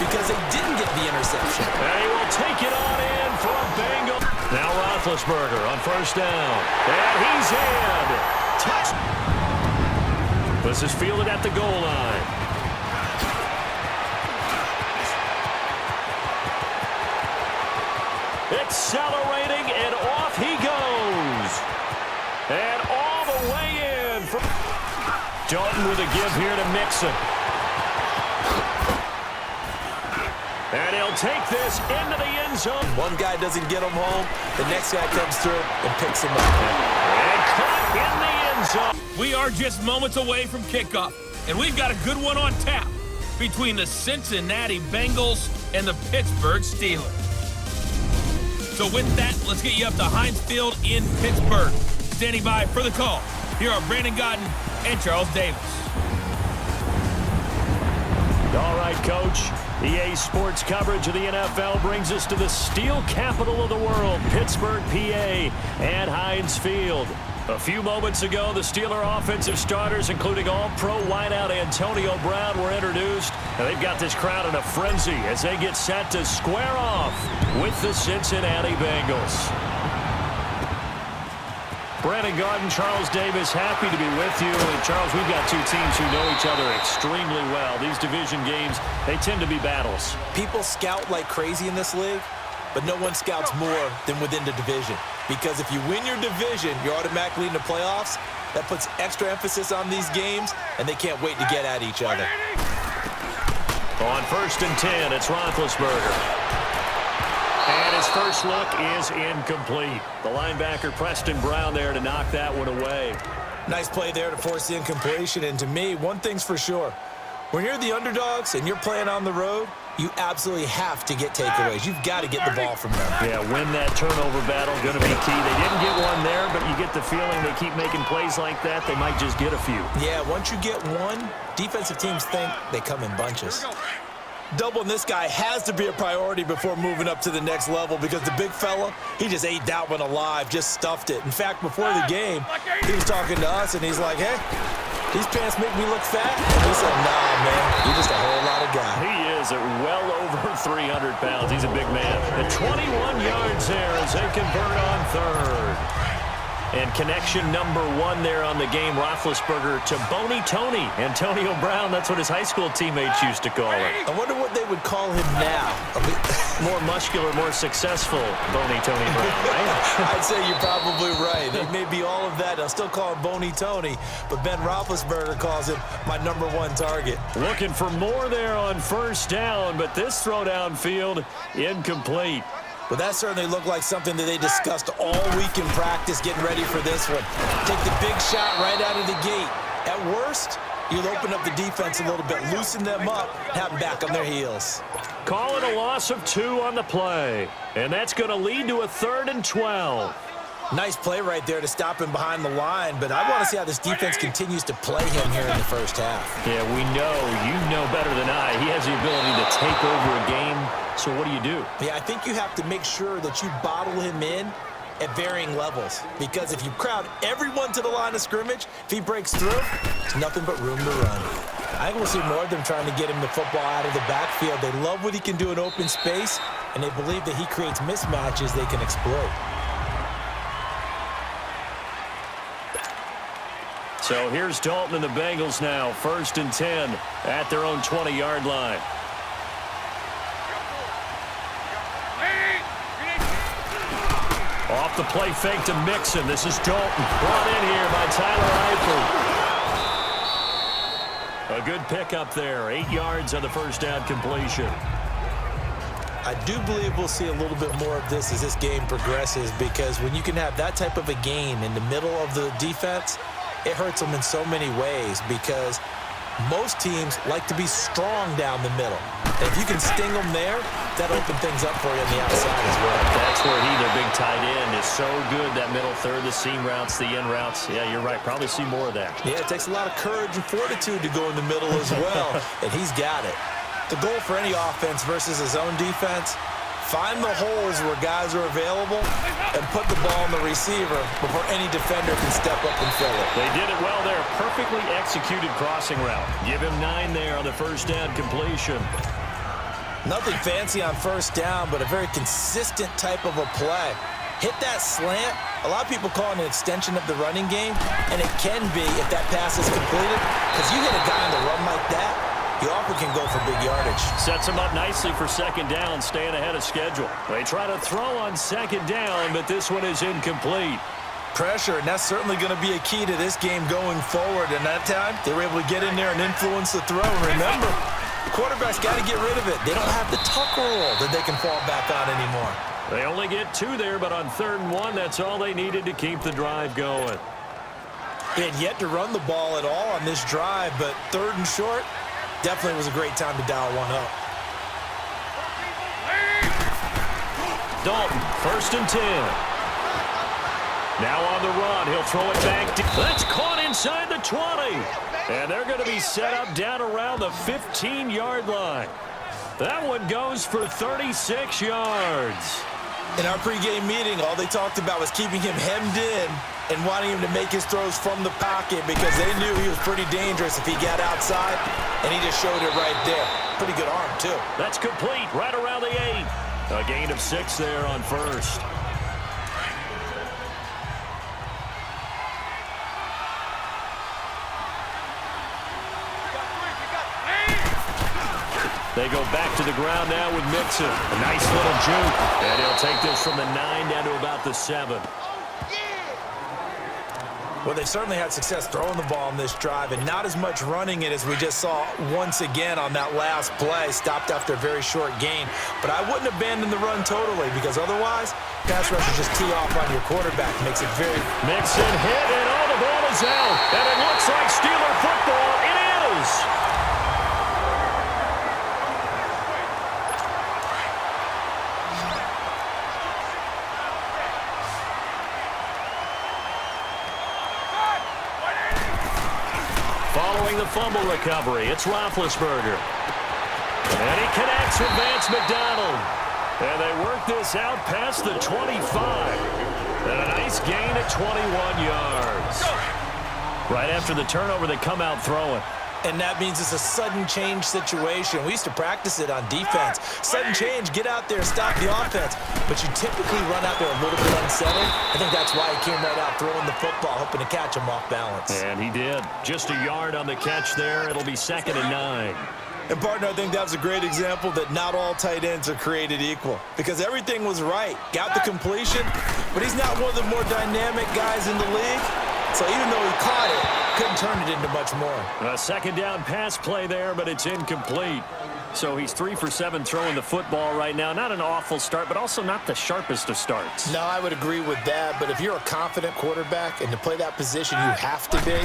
because they didn't get the interception. And he will take it on in for a Bengal. Now Roethlisberger on first down. And he's in. Touch. This is fielded at the goal line. Accelerating, and off he goes. And all the way in. Dalton with a give here to Mixon. And he'll take this into the end zone. One guy doesn't get him home. The next guy comes through and picks him up. And caught in the end zone. We are just moments away from kickoff, and we've got a good one on tap between the Cincinnati Bengals and the Pittsburgh Steelers. So with that, let's get you up to Heinz Field in Pittsburgh. Standing by for the call, here are Brandon Godden and Charles Davis. All right, Coach. EA Sports coverage of the NFL brings us to the steel capital of the world, Pittsburgh, PA, and Heinz Field. A few moments ago, the Steeler offensive starters, including all-pro wideout Antonio Brown, were introduced. And they've got this crowd in a frenzy as they get set to square off with the Cincinnati Bengals. Brandon Garden, Charles Davis, happy to be with you. And Charles, we've got two teams who know each other extremely well. These division games, they tend to be battles. People scout like crazy in this league, but no one scouts more than within the division. Because if you win your division, you're automatically in the playoffs. That puts extra emphasis on these games, and they can't wait to get at each other. On 1st and 10, it's Roethlisberger. And his first look is incomplete. The linebacker, Preston Brown, there to knock that one away. Nice play there to force the incompletion. And to me, one thing's for sure. When you're the underdogs and you're playing on the road, you absolutely have to get takeaways. You've got to get the ball from them. Yeah, win that turnover battle, going to be key. They didn't get one there, but you get the feeling they keep making plays like that, they might just get a few. Yeah, once you get one, defensive teams think they come in bunches. Doubling this guy has to be a priority before moving up to the next level because the big fella, he just ate that one alive, just stuffed it. In fact, before the game, he was talking to us, and he's like, hey, these pants make me look fat? And we said, nah, man, you're just a whole lot of guy. He is at well over 300 pounds. He's a big man. And 21 yards there as they convert on third. And connection number 1 there on the game, Roethlisberger to Boney Tony. Antonio Brown, that's what his high school teammates used to call him. I wonder what they would call him now. More muscular, more successful Boney Tony Brown, right? I'd say you're probably right. It may be all of that. I'll still call him Boney Tony, but Ben Roethlisberger calls him my #1 target. Looking for more there on first down, but this throw downfield incomplete. Well, that certainly looked like something that they discussed all week in practice getting ready for this one. Take the big shot right out of the gate. At worst, you'll open up the defense a little bit, loosen them up, have them back on their heels. Call it a loss of 2 on the play, and that's going to lead to a 3rd and 12. Nice play right there to stop him behind the line, but I want to see how this defense continues to play him here in the first half. Yeah, we know, you know better than I, he has the ability to take over a game, so what do? Yeah, I think you have to make sure that you bottle him in at varying levels, because if you crowd everyone to the line of scrimmage, if he breaks through, there's nothing but room to run. I think we'll see more of them trying to get him the football out of the backfield. They love what he can do in open space, and they believe that he creates mismatches they can exploit. So here's Dalton and the Bengals now, 1st and 10 at their own 20-yard line. Off the play fake to Mixon. This is Dalton, brought in here by Tyler Eifert. A good pickup there, 8 yards on the first down completion. I do believe we'll see a little bit more of this as this game progresses, because when you can have that type of a game in the middle of the defense, it hurts them in so many ways, because most teams like to be strong down the middle. And if you can sting them there, that opens things up for you on the outside as well. That's where their big tight end, is so good, that middle third, the seam routes, the in routes. Yeah, you're right. Probably see more of that. Yeah, it takes a lot of courage and fortitude to go in the middle as well, and he's got it. The goal for any offense versus his own defense, find the holes where guys are available and put the ball on the receiver before any defender can step up and fill it. They did it well there. Perfectly executed crossing route. Give him 9 there on the first down completion. Nothing fancy on first down, but a very consistent type of a play. Hit that slant. A lot of people call it an extension of the running game, and it can be if that pass is completed, because you hit a guy on the run like that, you often can go for big yardage. Sets him up nicely for second down, staying ahead of schedule. They try to throw on second down, but this one is incomplete. Pressure, and that's certainly going to be a key to this game going forward. And that time, they were able to get in there and influence the throw. And remember, the quarterback's got to get rid of it. They don't have the tuck roll that they can fall back on anymore. They only get 2 there, but on 3rd and 1, that's all they needed to keep the drive going. They had yet to run the ball at all on this drive, but 3rd and short, definitely was a great time to dial one up. Dalton, 1st and 10. Now on the run, he'll throw it back. That's caught inside the 20. And they're going to be set up down around the 15-yard line. That one goes for 36 yards. In our pregame meeting, all they talked about was keeping him hemmed in and wanting him to make his throws from the pocket because they knew he was pretty dangerous if he got outside, and he just showed it right there. Pretty good arm, too. That's complete right around the 8. A gain of 6 there on 1st. They go back to the ground now with Mixon. A nice little juke. And he'll take this from the 9 down to about the 7. Well, they certainly had success throwing the ball on this drive and not as much running it as we just saw once again on that last play. Stopped after a very short gain. But I wouldn't abandon the run totally because otherwise, pass rushers just tee off on your quarterback. Makes it very... Mixon hit and all the ball is out. And it looks like Steeler football. It is. Following the fumble recovery, it's Roethlisberger. And he connects with Vance McDonald. And they work this out past the 25. And a nice gain at 21 yards. Right after the turnover, they come out throwing. And that means it's a sudden change situation. We used to practice it on defense. Sudden change, get out there, stop the offense. But you typically run out there a little bit unsettled. I think that's why he came right out throwing the football, hoping to catch him off balance. And he did. Just a yard on the catch there. It'll be 2nd and 9. And, partner, I think that was a great example that not all tight ends are created equal. Because everything was right. Got the completion, but he's not one of the more dynamic guys in the league. So even though he caught it, couldn't turn it into much more. A 2nd down pass play there, but it's incomplete. So he's 3 for 7 throwing the football right now. Not an awful start, but also not the sharpest of starts. No, I would agree with that. But if you're a confident quarterback and to play that position, you have to be.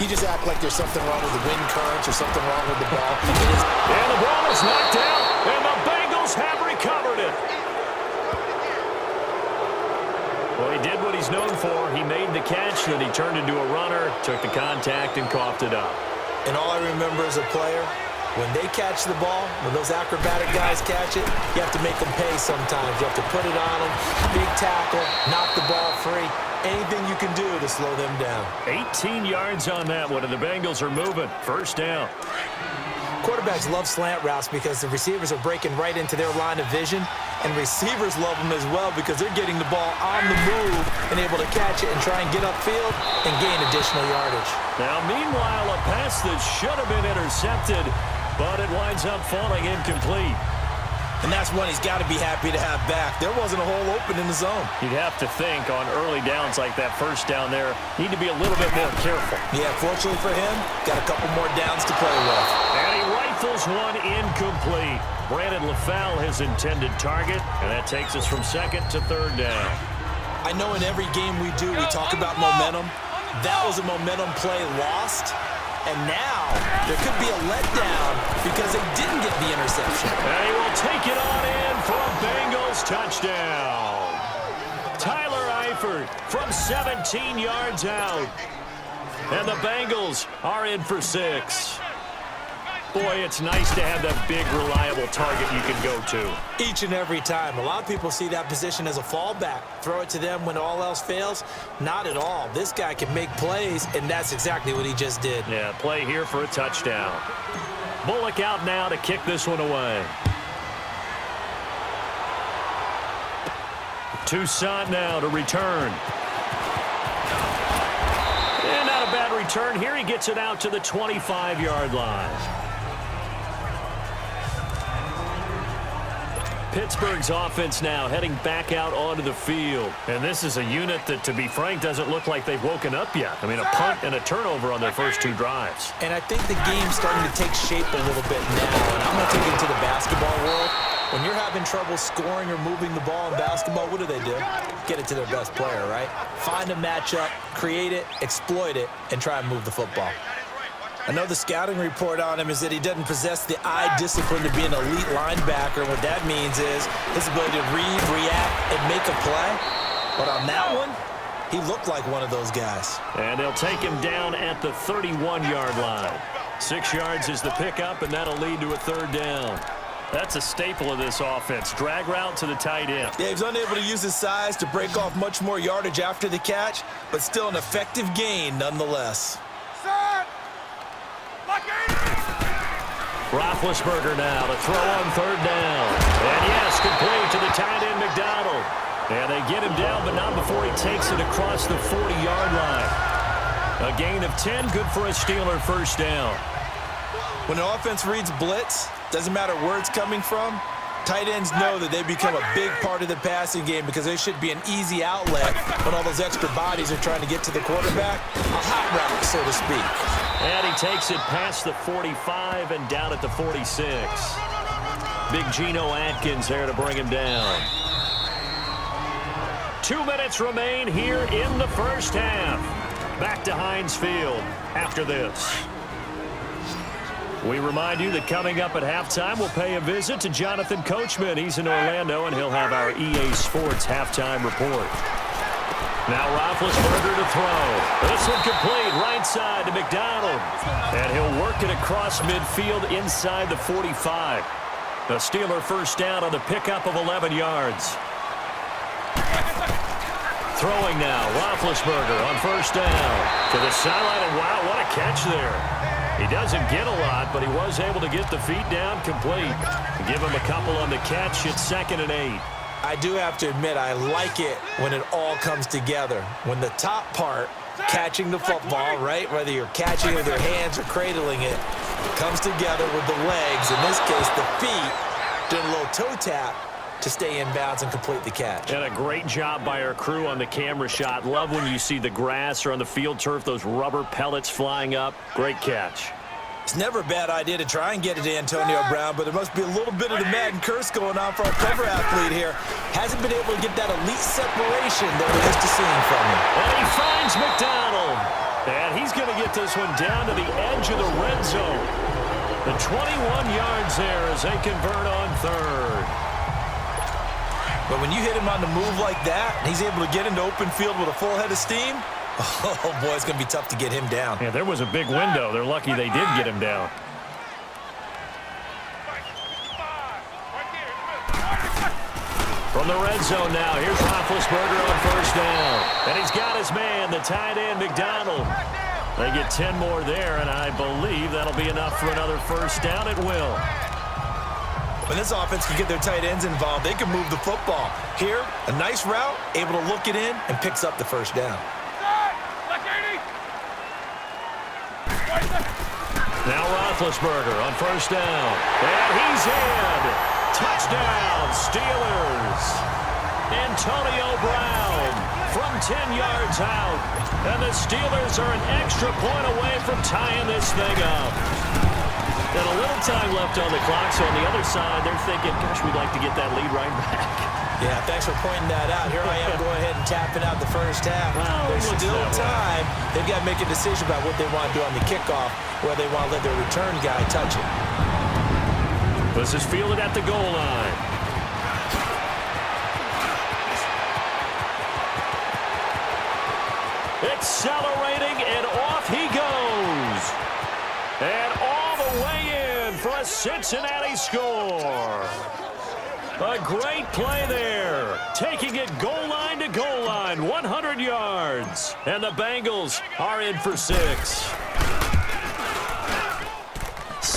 You just act like there's something wrong with the wind currents or something wrong with the ball. And the ball is knocked out, and the Bengals have recovered it. Well, he did what he's known for. He made the catch, then he turned into a runner, took the contact, and coughed it up. And all I remember as a player, when they catch the ball, when those acrobatic guys catch it, you have to make them pay sometimes. You have to put it on them, big tackle, knock the ball free. Anything you can do to slow them down. 18 yards on that one, and the Bengals are moving. 1st down. Quarterbacks love slant routes because the receivers are breaking right into their line of vision, and receivers love them as well because they're getting the ball on the move and able to catch it and try and get upfield and gain additional yardage. Now, meanwhile, a pass that should have been intercepted, but it winds up falling incomplete. And that's one he's got to be happy to have back. There wasn't a hole open in the zone. You'd have to think on early downs like that 1st down there, need to be a little bit more careful. Yeah, fortunately for him, got a couple more downs to play with. And he rifles one incomplete. Brandon LaFell, his intended target, and that takes us from 2nd to 3rd down. I know in every game we do, we talk about momentum. That was a momentum play lost. And now there could be a letdown because they didn't get the interception. And he will take it on in for a Bengals touchdown. Tyler Eifert from 17 yards out. And the Bengals are in for 6. Boy, it's nice to have that big, reliable target you can go to. Each and every time. A lot of people see that position as a fallback. Throw it to them when all else fails. Not at all. This guy can make plays, and that's exactly what he just did. Yeah, play here for a touchdown. Bullock out now to kick this one away. Toussaint now to return. And not a bad return here. He gets it out to the 25-yard line. Pittsburgh's offense now heading back out onto the field. And this is a unit that, to be frank, doesn't look like they've woken up yet. I mean, a punt and a turnover on their first 2 drives. And I think the game's starting to take shape a little bit now. And I'm going to take it to the basketball world. When you're having trouble scoring or moving the ball in basketball, what do? Get it to their best player, right? Find a matchup, create it, exploit it, and try and move the football. I know the scouting report on him is that he doesn't possess the eye discipline to be an elite linebacker. What that means is his ability to read, react, and make a play. But on that one, he looked like one of those guys. And they'll take him down at the 31-yard line. 6 yards is the pickup, and that'll lead to a 3rd down. That's a staple of this offense. Drag route to the tight end. Yeah, he was unable to use his size to break off much more yardage after the catch, but still an effective gain nonetheless. Roethlisberger now to throw on 3rd down. And yes, complete to the tight end, McDonald. And they get him down, but not before he takes it across the 40-yard line. A gain of 10, good for a Steeler 1st down. When an offense reads blitz, doesn't matter where it's coming from, tight ends know that they become a big part of the passing game because they should be an easy outlet when all those extra bodies are trying to get to the quarterback. A hot route, so to speak. And he takes it past the 45 and down at the 46. Big Geno Atkins there to bring him down. 2 minutes remain here in the first half. Back to Heinz Field after this. We remind you that coming up at halftime, we'll pay a visit to Jonathan Coachman. He's in Orlando, and he'll have our EA Sports halftime report. Now Roethlisberger to throw. This one complete, right side to McDonald. And he'll work it across midfield inside the 45. The Steeler 1st down on the pickup of 11 yards. Throwing now, Roethlisberger on 1st down. To the sideline, and wow, what a catch there. He doesn't get a lot, but he was able to get the feet down complete. Give him a couple on the catch. It's 2nd and 8. I do have to admit, I like it when it all comes together. When the top part, catching the football, right, whether you're catching it with your hands or cradling it, comes together with the legs, in this case the feet, doing a little toe tap to stay in bounds and complete the catch. And a great job by our crew on the camera shot. Love when you see the grass or on the field turf, those rubber pellets flying up. Great catch. It's never a bad idea to try and get it to Antonio Brown, but there must be a little bit of the Madden curse going on for our cover athlete here. Hasn't been able to get that elite separation that we're used to seeing from him. And he finds McDonald. And he's going to get this one down to the edge of the red zone. The 21 yards there as they convert on 3rd. But when you hit him on the move like that, and he's able to get into open field with a full head of steam, oh, boy, it's going to be tough to get him down. Yeah, there was a big window. They're lucky they did get him down. From the red zone now, here's Roethlisberger on 1st down. And he's got his man, the tight end, McDonald. They get 10 more there, and I believe that'll be enough for another 1st down. It will. When this offense can get their tight ends involved, they can move the football. Here, a nice route, able to look it in, and picks up the 1st down. Now Roethlisberger on 1st down. And he's in. Touchdown, Steelers. Antonio Brown from 10 yards out. And the Steelers are an extra point away from tying this thing up. And a little time left on the clock, so on the other side, they're thinking, gosh, we'd like to get that lead right back. Yeah, thanks for pointing that out. Here I am going ahead and tapping out the 1st half. Well, there's still time. They've got to make a decision about what they want to do on the kickoff, where they want to let their return guy touch it. This is fielded at the goal line. Accelerating, and off he goes. And all the way in for a Cincinnati score. A great play there. Taking it goal line to goal line, 100 yards. And the Bengals are in for 6.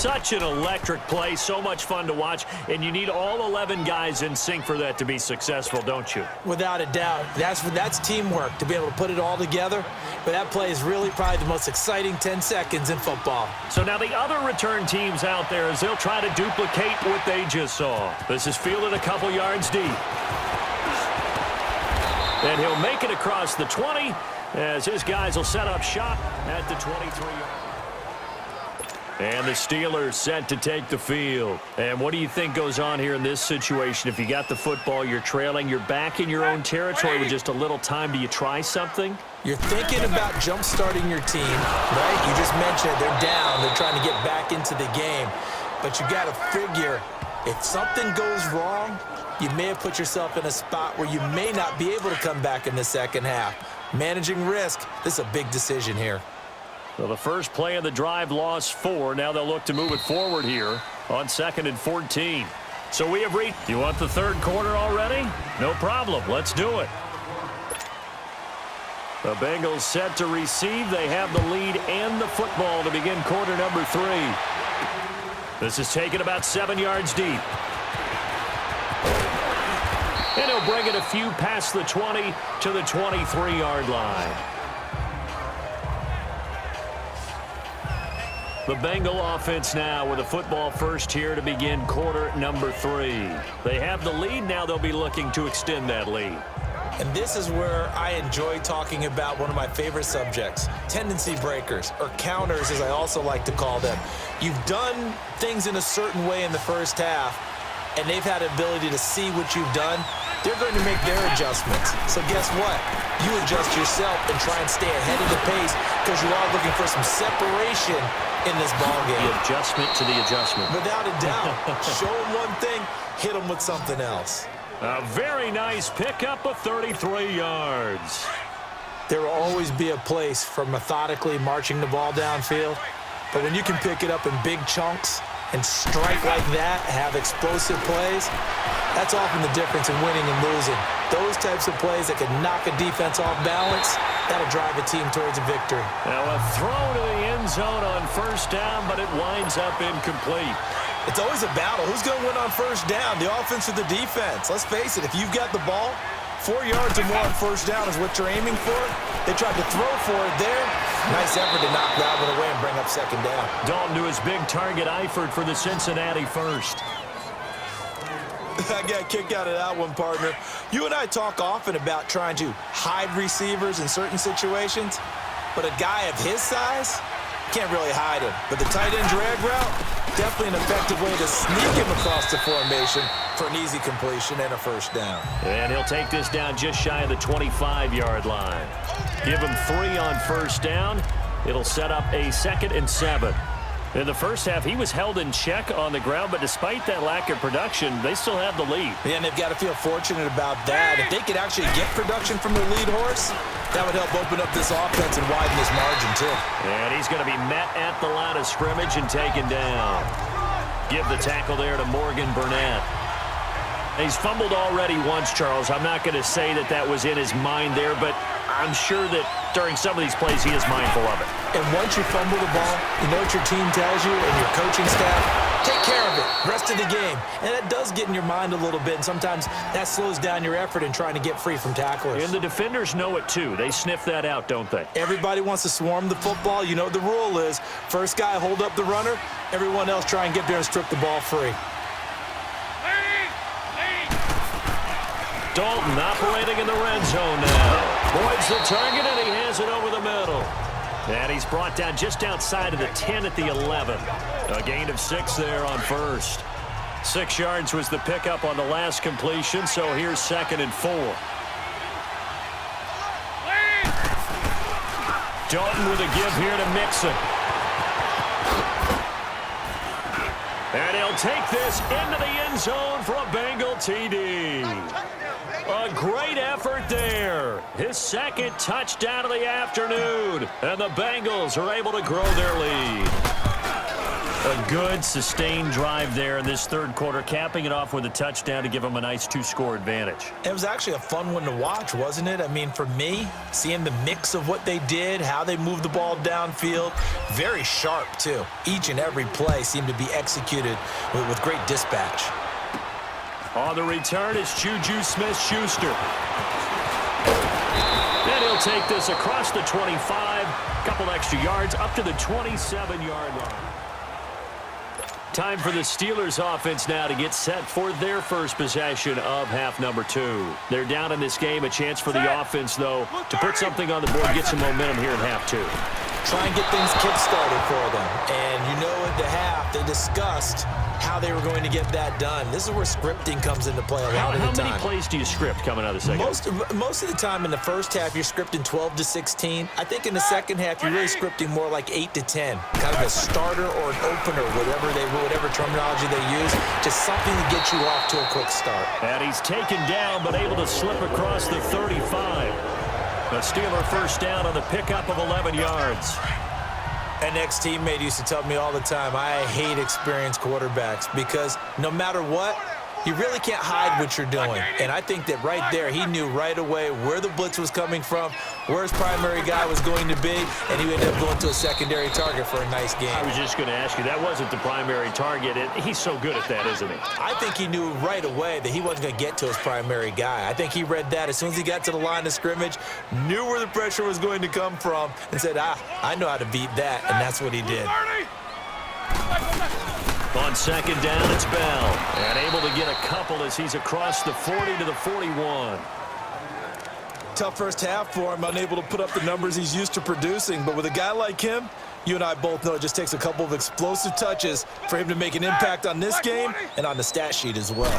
Such an electric play, so much fun to watch, and you need all 11 guys in sync for that to be successful, don't you? Without a doubt. That's teamwork, to be able to put it all together. But that play is really probably the most exciting 10 seconds in football. So now the other return teams out there as they'll try to duplicate what they just saw. This is fielded a couple yards deep. And he'll make it across the 20 as his guys will set up shop at the 23-yard. And the Steelers set to take the field. And what do you think goes on here in this situation? If you got the football, you're trailing, you're back in your own territory with just a little time. Do you try something? You're thinking about jump-starting your team, right? You just mentioned it. They're down. They're trying to get back into the game. But you got to figure, if something goes wrong, you may have put yourself in a spot where you may not be able to come back in the second half. Managing risk, this is a big decision here. Well, the first play of the drive lost 4. Now they'll look to move it forward here on 2nd and 14. So we have reached. You want the third quarter already? No problem. Let's do it. The Bengals set to receive. They have the lead and the football to begin quarter number 3. This is taken about 7 yards deep. And he'll bring it a few past the 20 to the 23-yard line. The Bengal offense now with a football first here to begin quarter number 3. They have the lead. Now they'll be looking to extend that lead. And this is where I enjoy talking about one of my favorite subjects, tendency breakers, or counters as I also like to call them. You've done things in a certain way in the first half, and they've had the ability to see what you've done. They're going to make their adjustments. So guess what? You adjust yourself and try and stay ahead of the pace because you are looking for some separation in this ballgame. The adjustment to the adjustment. Without a doubt. Show them one thing, hit them with something else. A very nice pickup of 33 yards. There will always be a place for methodically marching the ball downfield. But when you can pick it up in big chunks and strike like that, have explosive plays, that's often the difference in winning and losing. Those types of plays that can knock a defense off balance, that'll drive a team towards a victory. Now a throw to the end zone on first down, but it winds up incomplete. It's always a battle. Who's going to win on first down, the offense or the defense? Let's face it, if you've got the ball, 4 yards or more on first down is what you're aiming for. They tried to throw for it there. Nice effort to knock that one away and bring up second down. Dalton to his big target, Eifert for the Cincinnati first. I got a kick out of that one, partner. You and I talk often about trying to hide receivers in certain situations, but a guy of his size can't really hide him. But the tight end drag route, definitely an effective way to sneak him across the formation for an easy completion and a first down. And he'll take this down just shy of the 25-yard line. Give him 3 on first down. It'll set up a 2nd and 7. In the first half, he was held in check on the ground, but despite that lack of production, they still have the lead. Yeah, and they've got to feel fortunate about that. If they could actually get production from their lead horse, that would help open up this offense and widen this margin, too. And he's going to be met at the line of scrimmage and taken down. Give the tackle there to Morgan Burnett. He's fumbled already once, Charles. I'm not going to say that that was in his mind there, but I'm sure that during some of these plays he is mindful of it. And once you fumble the ball, you know what your team tells you and your coaching staff? Take care of it, rest of the game. And that does get in your mind a little bit, and sometimes that slows down your effort in trying to get free from tacklers. And the defenders know it too. They sniff that out, don't they? Everybody wants to swarm the football. You know what the rule is. First guy hold up the runner, everyone else try and get there and strip the ball free. Dalton operating in the red zone now. Boyd's the target, and he has it over the middle. And he's brought down just outside of the 10 at the 11. A gain of 6 there on first. 6 yards was the pickup on the last completion, so here's 2nd and 4. Dalton with a give here to Mixon. And he'll take this into the end zone for a Bengal TD. A great effort there. His 2nd touchdown of the afternoon. And the Bengals are able to grow their lead. A good, sustained drive there in this third quarter, capping it off with a touchdown to give them a nice 2-score advantage. It was actually a fun one to watch, wasn't it? I mean, for me, seeing the mix of what they did, how they moved the ball downfield, very sharp, too. Each and every play seemed to be executed with great dispatch. On the return is Juju Smith-Schuster. And he'll take this across the 25, couple extra yards up to the 27-yard line. Time for the Steelers offense now to get set for their first possession of half number 2. They're down in this game. A chance for the offense, though, to put something on the board, get some momentum here in half 2. Try and get things kick-started for them. And you know at the half, they discussed how they were going to get that done. This is where scripting comes into play a lot of the time. How many plays do you script coming out of the second? Most of the time in the first half, you're scripting 12 to 16. I think in the second half, you're really scripting more like 8 to 10. Kind of a starter or an opener, whatever terminology they use. Just something to get you off to a quick start. And he's taken down, but able to slip across the 35. A Steeler first down on the pickup of 11 yards. An ex-teammate used to tell me all the time, I hate experienced quarterbacks because no matter what, you really can't hide what you're doing. And I think that right there, he knew right away where the blitz was coming from, where his primary guy was going to be, and he ended up going to a secondary target for a nice game. I was just going to ask you, that wasn't the primary target. He's so good at that, isn't he? I think he knew right away that he wasn't going to get to his primary guy. I think he read that as soon as he got to the line of scrimmage, knew where the pressure was going to come from, and said, I know how to beat that, and that's what he did. On second down, it's Bell. And able to get a couple as he's across the 40 to the 41. Tough first half for him, unable to put up the numbers he's used to producing. But with a guy like him, you and I both know it just takes a couple of explosive touches for him to make an impact on this game and on the stat sheet as well.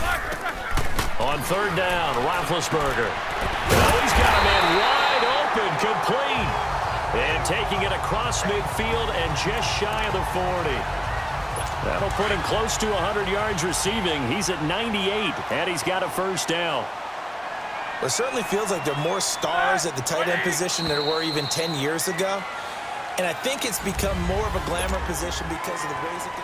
On third down, Roethlisberger. Oh, he's got a man wide open, complete. And taking it across midfield and just shy of the 40. That'll put him close to 100 yards receiving. He's at 98, and he's got a first down. It certainly feels like there are more stars at the tight end position than there were even 10 years ago. And I think it's become more of a glamour position because of the ways it can...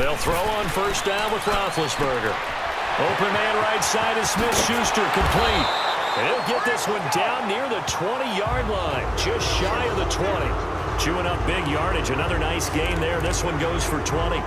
They'll throw on first down with Roethlisberger. Open man right side is Smith-Schuster, complete. And he'll get this one down near the 20-yard line, just shy of the 20. Chewing up big yardage, another nice gain there. This one goes for 20.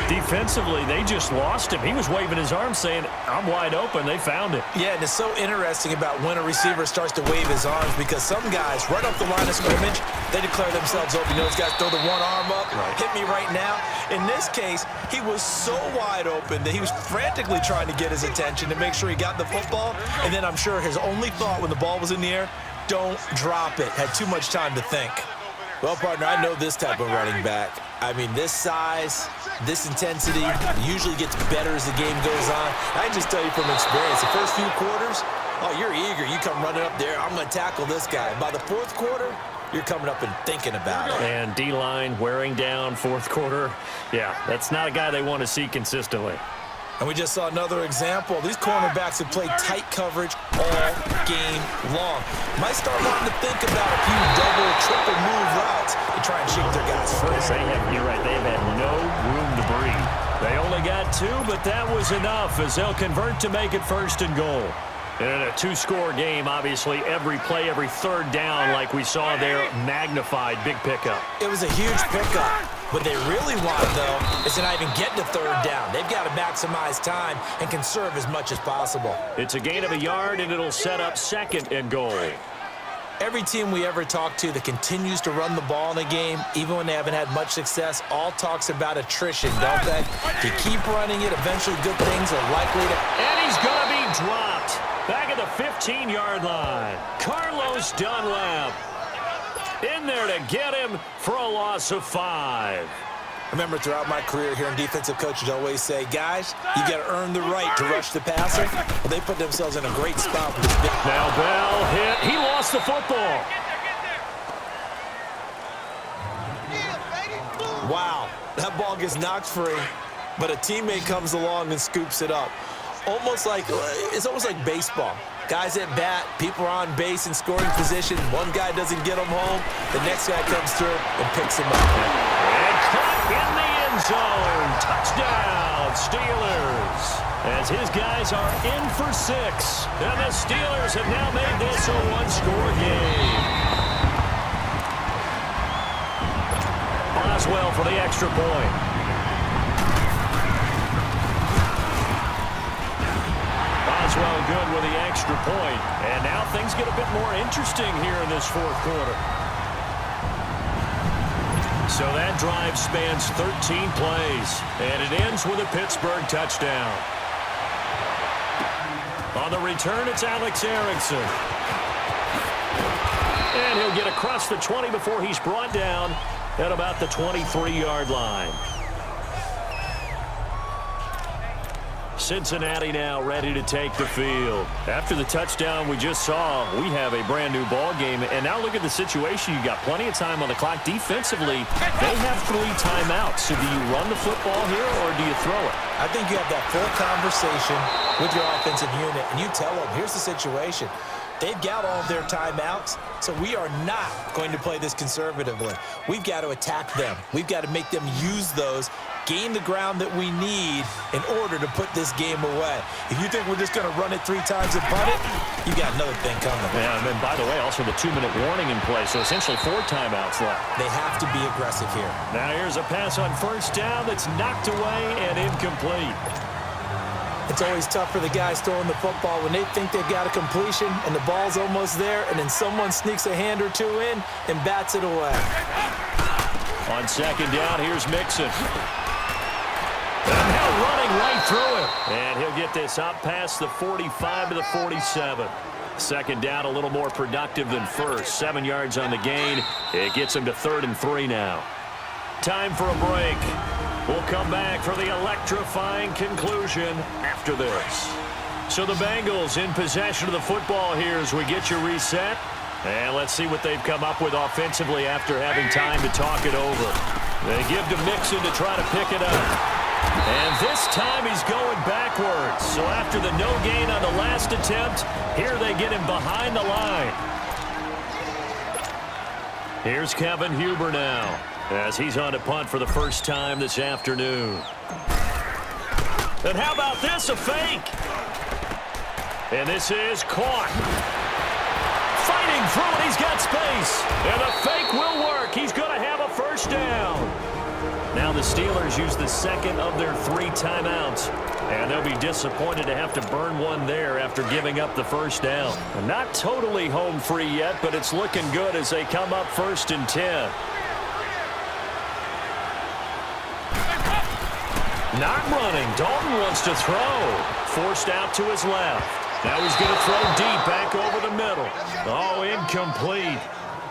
Defensively, they just lost him. He was waving his arms saying, I'm wide open. They found it. Yeah, and it's so interesting about when a receiver starts to wave his arms because some guys, right off the line of scrimmage, they declare themselves open. Those guys throw the one arm up, hit me right now. In this case, he was so wide open that he was frantically trying to get his attention to make sure he got the football. And then I'm sure his only thought when the ball was in the air, don't drop it. Had too much time to think. Well, partner, I know this type of running back. I mean, this size, this intensity usually gets better as the game goes on. I can just tell you from experience, the first few quarters, oh, you're eager. You come running up there, I'm going to tackle this guy. By the fourth quarter, you're coming up and thinking about it. And D-line wearing down fourth quarter. Yeah, that's not a guy they want to see consistently. And we just saw another example. These cornerbacks have played tight coverage all game long. Might start wanting to think about a few double, triple move routes to try and shake their guys first. You're right, they've had no room to breathe. They only got 2, but that was enough as they'll convert to make it first and goal. And in a 2-score game, obviously, every play, every third down, like we saw there, magnified, big pickup. It was a huge pickup. What they really want, though, is to not even get to third down. They've got to maximize time and conserve as much as possible. It's a gain of a yard, and it'll set up second and goal. Every team we ever talk to that continues to run the ball in a game, even when they haven't had much success, all talks about attrition, don't they? If you keep running it, eventually good things are likely to... And he's going to be dropped. Back at the 15-yard line. Carlos Dunlap in there to get him for a loss of 5. I remember throughout my career hearing defensive coaches always say, guys, you got to earn the right to rush the passer. Well, they put themselves in a great spot with this big... Now Bell hit. He lost the football. Wow, that ball gets knocked free, but a teammate comes along and scoops it up. almost like baseball. Guys at bat, people are on base in scoring position. One guy doesn't get them home. The next guy comes through and picks him up. And caught in the end zone. Touchdown, Steelers. As his guys are in for 6. And the Steelers have now made this a one-score game. Boswell for the extra point. Boswell good with the extra point. And now things get a bit more interesting here in this fourth quarter. So that drive spans 13 plays. And it ends with a Pittsburgh touchdown. On the return, it's Alex Erickson. And he'll get across the 20 before he's brought down at about the 23-yard line. Cincinnati now ready to take the field. After the touchdown we just saw, we have a brand new ball game. And now look at the situation. You got plenty of time on the clock. Defensively, they have 3 timeouts. So do you run the football here or do you throw it? I think you have that full conversation with your offensive unit, and you tell them, here's the situation. They've got all of their timeouts, so we are not going to play this conservatively. We've got to attack them. We've got to make them use those, gain the ground that we need in order to put this game away. If you think we're just going to run it 3 times and punt it, you got another thing coming. Yeah, and then, by the way, also the 2-minute warning in play, so essentially 4 timeouts left. They have to be aggressive here. Now here's a pass on first down that's knocked away and incomplete. It's always tough for the guys throwing the football when they think they've got a completion and the ball's almost there, and then someone sneaks a hand or 2 in and bats it away. On second down, here's Mixon. And now running right through it. And he'll get this up past the 45 to the 47. Second down a little more productive than first. 7 yards on the gain. It gets him to 3rd and 3 now. Time for a break. We'll come back for the electrifying conclusion after this. So the Bengals in possession of the football here as we get you reset. And let's see what they've come up with offensively after having time to talk it over. They give to Mixon to try to pick it up. And this time he's going backwards. So after the no gain on the last attempt, here they get him behind the line. Here's Kevin Huber now, as he's on to punt for the first time this afternoon. And how about this, a fake? And this is caught. Fighting through it, he's got space. And the fake will work. He's going to have a first down. Now the Steelers use the second of their 3 timeouts. And they'll be disappointed to have to burn one there after giving up the first down. Not totally home free yet, but it's looking good as they come up 1st and 10. Not running. Dalton wants to throw. Forced out to his left. Now he's going to throw deep back over the middle. Oh, incomplete.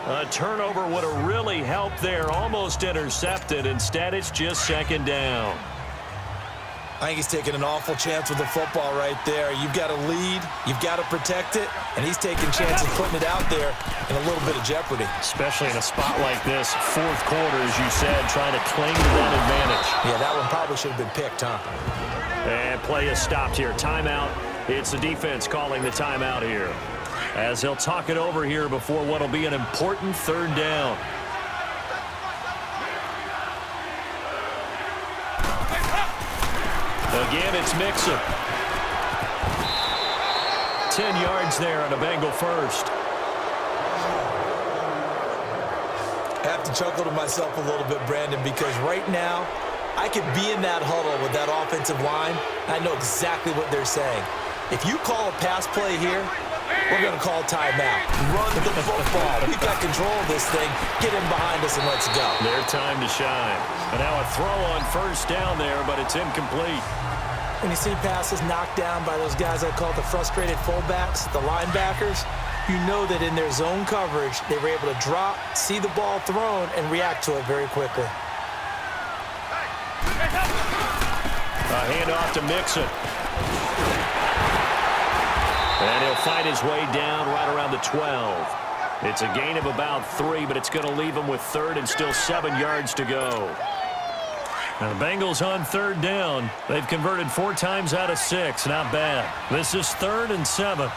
A turnover would have really helped there. Almost intercepted. Instead, it's just 2nd down. I think he's taking an awful chance with the football right there. You've got to lead. You've got to protect it. And he's taking chances putting it out there in a little bit of jeopardy. Especially in a spot like this, 4th quarter, as you said, trying to cling to that advantage. Yeah, that one probably should have been picked, huh? And play is stopped here. Timeout. It's the defense calling the timeout here, as he'll talk it over here before what will be an important 3rd down. Again, it's Mixon. 10 yards there on a Bengal first. I have to chuckle to myself a little bit, Brandon, because right now I could be in that huddle with that offensive line. I know exactly what they're saying. If you call a pass play here, we're going to call timeout. Run the football. We've got control of this thing. Get him behind us and let's go. Their time to shine. And now a throw on first down there, but it's incomplete. When you see passes knocked down by those guys I call the frustrated fullbacks, the linebackers, you know that in their zone coverage, they were able to drop, see the ball thrown, and react to it very quickly. A handoff to Mixon. And he'll fight his way down right around the 12. It's a gain of about 3, but it's going to leave him with 3rd and still 7 yards to go. Now the Bengals on 3rd down. They've converted 4 times out of 6. Not bad. This is 3rd and 7.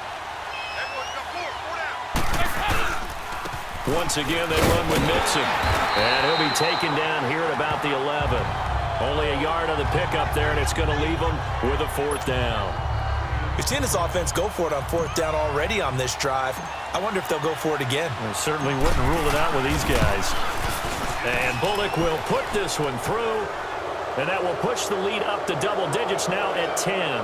Once again, they run with Mixon. And he'll be taken down here at about the 11. Only a yard on the pickup there, and it's going to leave them with a 4th down. We've seen this offense go for it on 4th down already on this drive. I wonder if they'll go for it again. I certainly wouldn't rule it out with these guys. And Bullock will put this one through. And that will push the lead up to double digits now at 10.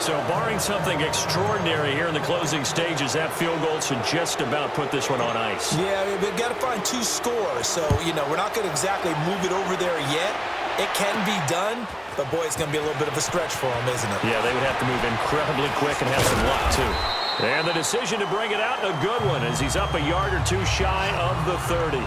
So barring something extraordinary here in the closing stages, that field goal should just about put this one on ice. Yeah, we've got to find 2 scores. So, we're not going to exactly move it over there yet. It can be done, but, boy, it's going to be a little bit of a stretch for them, isn't it? Yeah, they would have to move incredibly quick and have some luck, too. And the decision to bring it out, a good one, as he's up a yard or 2 shy of the 30.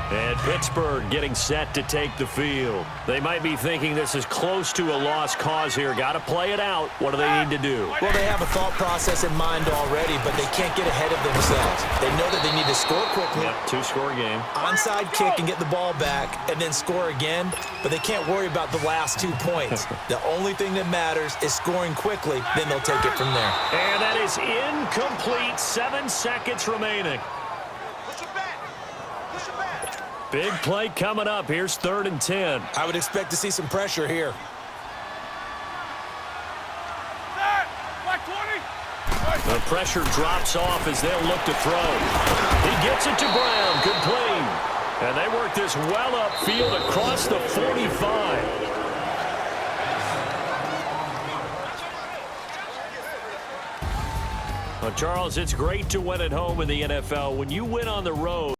And Pittsburgh getting set to take the field. They might be thinking this is close to a lost cause here. Got to play it out. What do they need to do? Well, they have a thought process in mind already, but they can't get ahead of themselves. They know that they need to score quickly. Yep, 2-score game. Onside kick and get the ball back and then score again, but they can't worry about the last 2 points. The only thing that matters is scoring quickly, then they'll take it from there. And that is incomplete. 7 seconds remaining. Big play coming up. Here's 3rd and 10. I would expect to see some pressure here. The pressure drops off as they'll look to throw. He gets it to Brown. Complete. And they work this well upfield across the 45. Well, Charles, it's great to win at home in the NFL. When you win on the road,